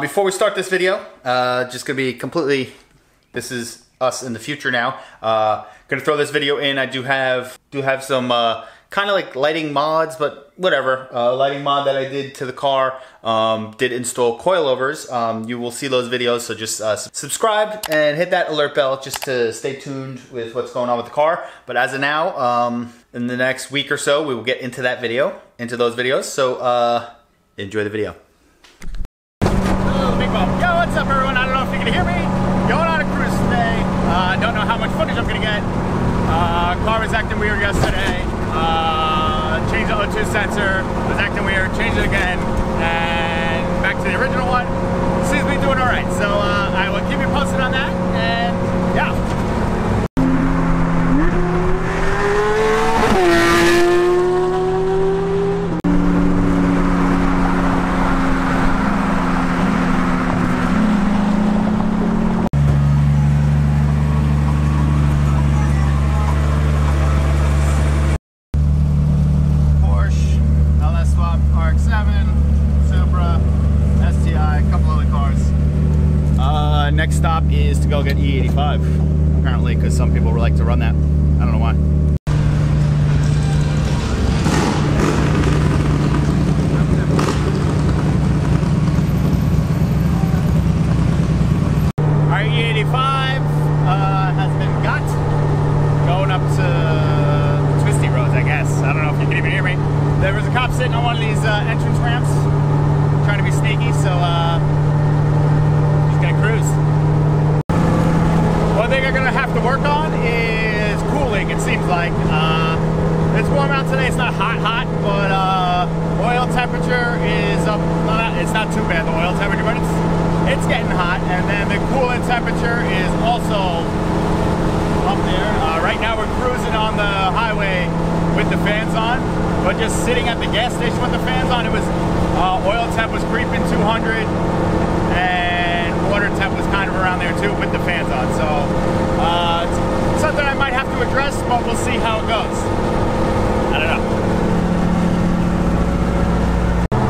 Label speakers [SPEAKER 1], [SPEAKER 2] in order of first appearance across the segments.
[SPEAKER 1] Before we start this video, just gonna be completely, this is us in the future now. Gonna throw this video in. I do have some kind of like lighting mods, but whatever. Lighting mod that I did to the car. Did install coilovers. You will see those videos, so just subscribe and hit that alert bell just to stay tuned with what's going on with the car. But as of now, in the next week or so, we will get into those videos. So enjoy the video.
[SPEAKER 2] Big Bob. Yo, what's up everyone? I don't know if you can hear me. Going on a cruise today. Don't know how much footage I'm gonna get. Car was acting weird yesterday. Changed the O2 sensor. Was acting weird. Changed it again. And back to the original one. Seems to be doing alright. So I will keep you posted on that. And yeah. Next stop is to go get E85, apparently, because some people like to run that. I don't know why. Our E85 has been got. Going up to twisty roads, I guess. I don't know if you can even hear me. There was a cop sitting on one of these entrance ramps, trying to be sneaky, so he's gonna cruise. One thing I'm gonna have to work on is cooling, it seems like. It's warm out today, it's not hot, but oil temperature is up. It's not too bad, the oil temperature, but it's getting hot. And then the coolant temperature is also up there. Right now we're cruising on the highway with the fans on, but just sitting at the gas station with the fans on, it was oil temp was creeping 200, and water temp was kind of around there too with the fans on. So it's something I might have to address, but we'll see how it goes. I don't know.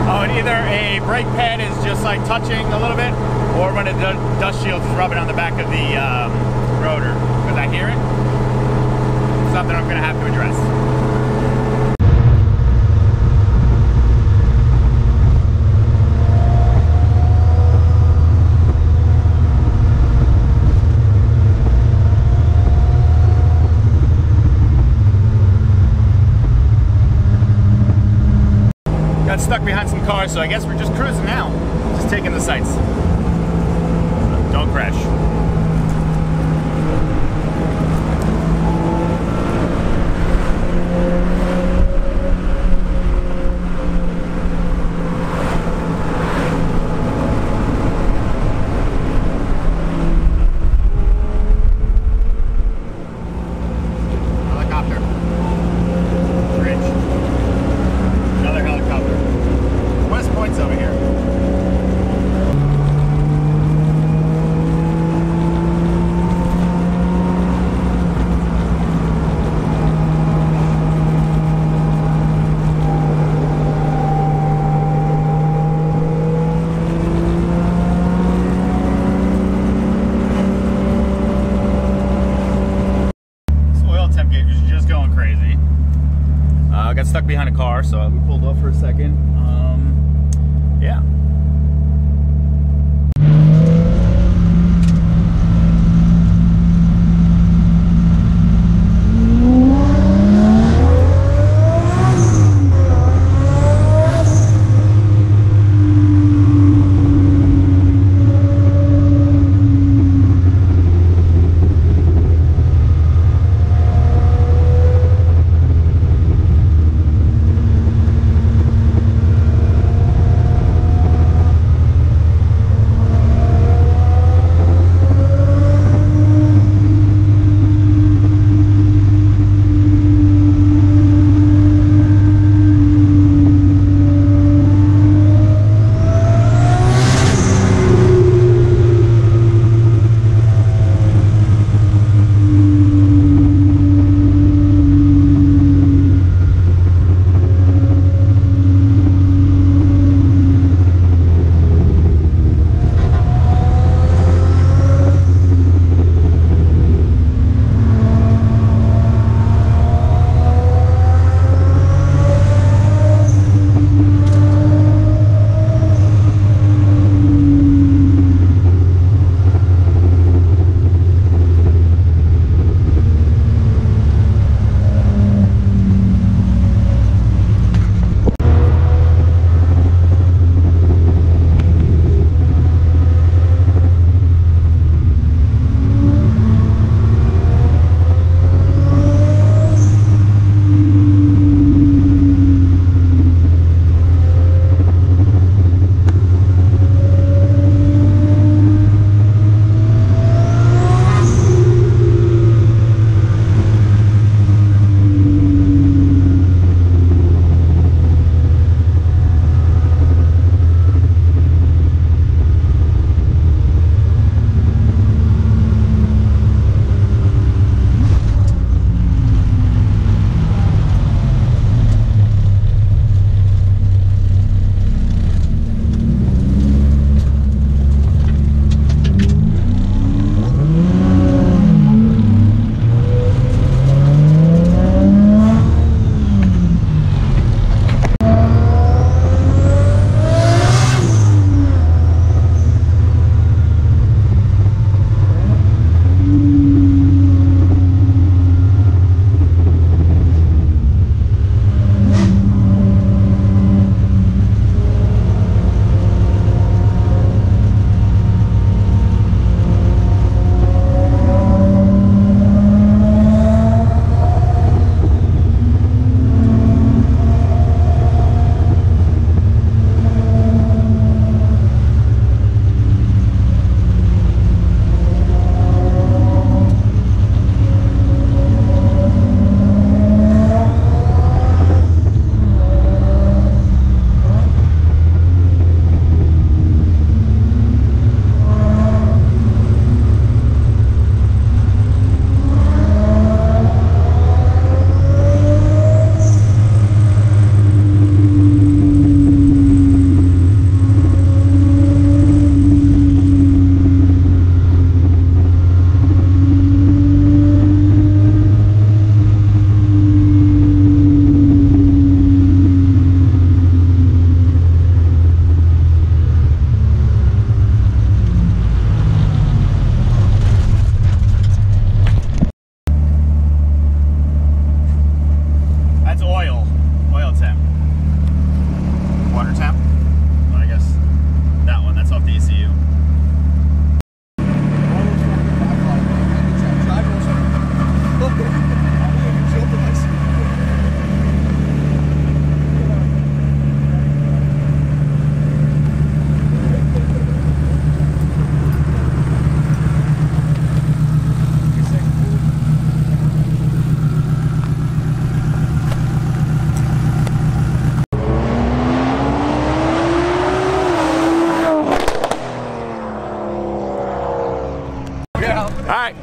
[SPEAKER 2] Oh, and either a brake pad is just like touching a little bit, or when the dust shield is rubbing on the back of the rotor, because I hear it. Something I'm gonna have to address. Got stuck behind some cars, so I guess we're just cruising now. Just taking the sights. Don't crash. Got stuck behind a car, so we pulled off for a second. Yeah.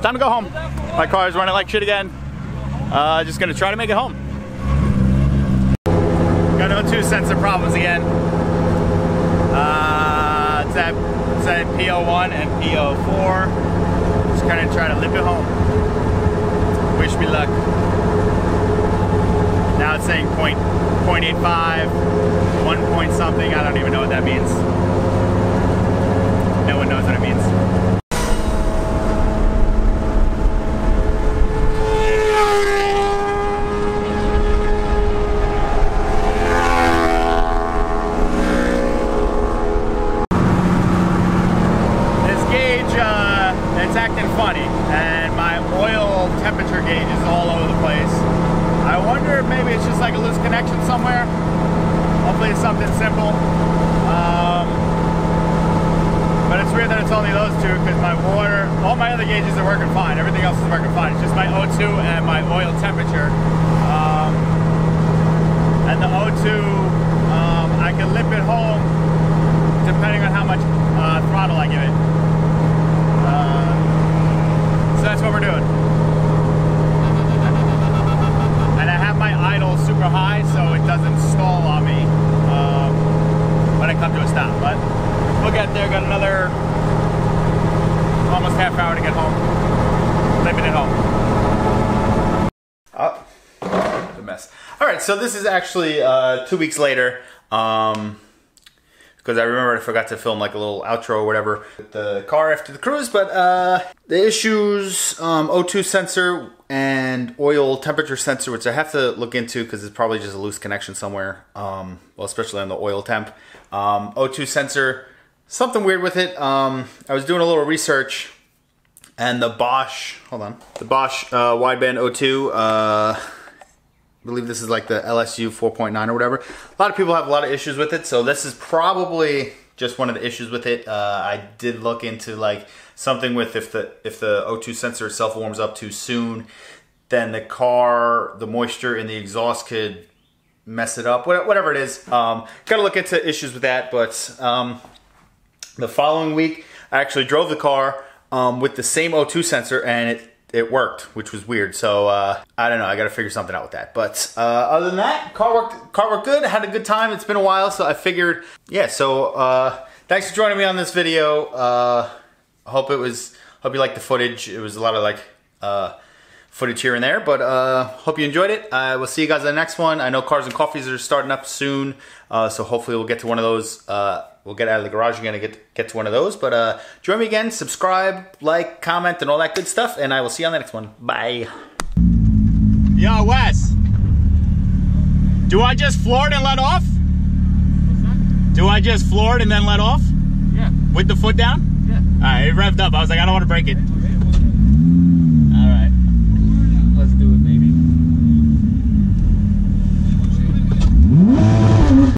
[SPEAKER 2] time to go home. My car is running like shit again. Just gonna try to make it home. Got O2 sensor problems again. It's at P01 and P04. Just gonna try to limp it home. Wish me luck. Now it's saying 0.85, 1 point something. I don't even know what that means. No one knows what it means. This gauge, it's acting funny, and my oil temperature gauge is all over the place. I wonder if maybe it's just like a loose connection somewhere. Hopefully it's something simple. But it's weird that it's only those two, because my water, all my other gauges are working fine. Everything else is working fine. It's just my O2 and my oil temperature. And the O2, I can limp it home depending on how much throttle I give it. So that's what we're doing. And I have my idle super high so it doesn't stall on me when I come to a stop. But we'll get there. Got another almost half hour to get home. Limping it home.
[SPEAKER 1] Oh, a mess. All right, so this is actually 2 weeks later. Because I remember I forgot to film like a little outro or whatever with the car after the cruise, but the issues, O2 sensor and oil temperature sensor, which I have to look into because it's probably just a loose connection somewhere, well, especially on the oil temp. O2 sensor, something weird with it. I was doing a little research, and the Bosch, hold on, the Bosch wideband O2, I believe this is like the LSU 4.9 or whatever. A lot of people have a lot of issues with it, so this is probably just one of the issues with it. I did look into like something with if the O2 sensor itself warms up too soon, then the car, the moisture in the exhaust could mess it up. Whatever it is, got to look into issues with that. But the following week, I actually drove the car with the same O2 sensor, and it worked, which was weird. So I don't know, I gotta figure something out with that. But other than that, car worked good. I had a good time. It's been a while, so I figured, yeah. So thanks for joining me on this video. Hope you liked the footage. It was a lot of like footage here and there, but hope you enjoyed it. I will see you guys in the next one. I know Cars and Coffees are starting up soon, so hopefully we'll get to one of those. We'll get out of the garage again and get to one of those. But join me again, subscribe, like, comment, and all that good stuff, and I will see you on the next one. Bye.
[SPEAKER 2] Yo, Wes. Do I just floor it and let off?
[SPEAKER 3] What's that?
[SPEAKER 2] Do I just floor it and then let off?
[SPEAKER 3] Yeah.
[SPEAKER 2] With the foot down?
[SPEAKER 3] Yeah.
[SPEAKER 2] Alright, it revved up. I was like, I don't want to break it.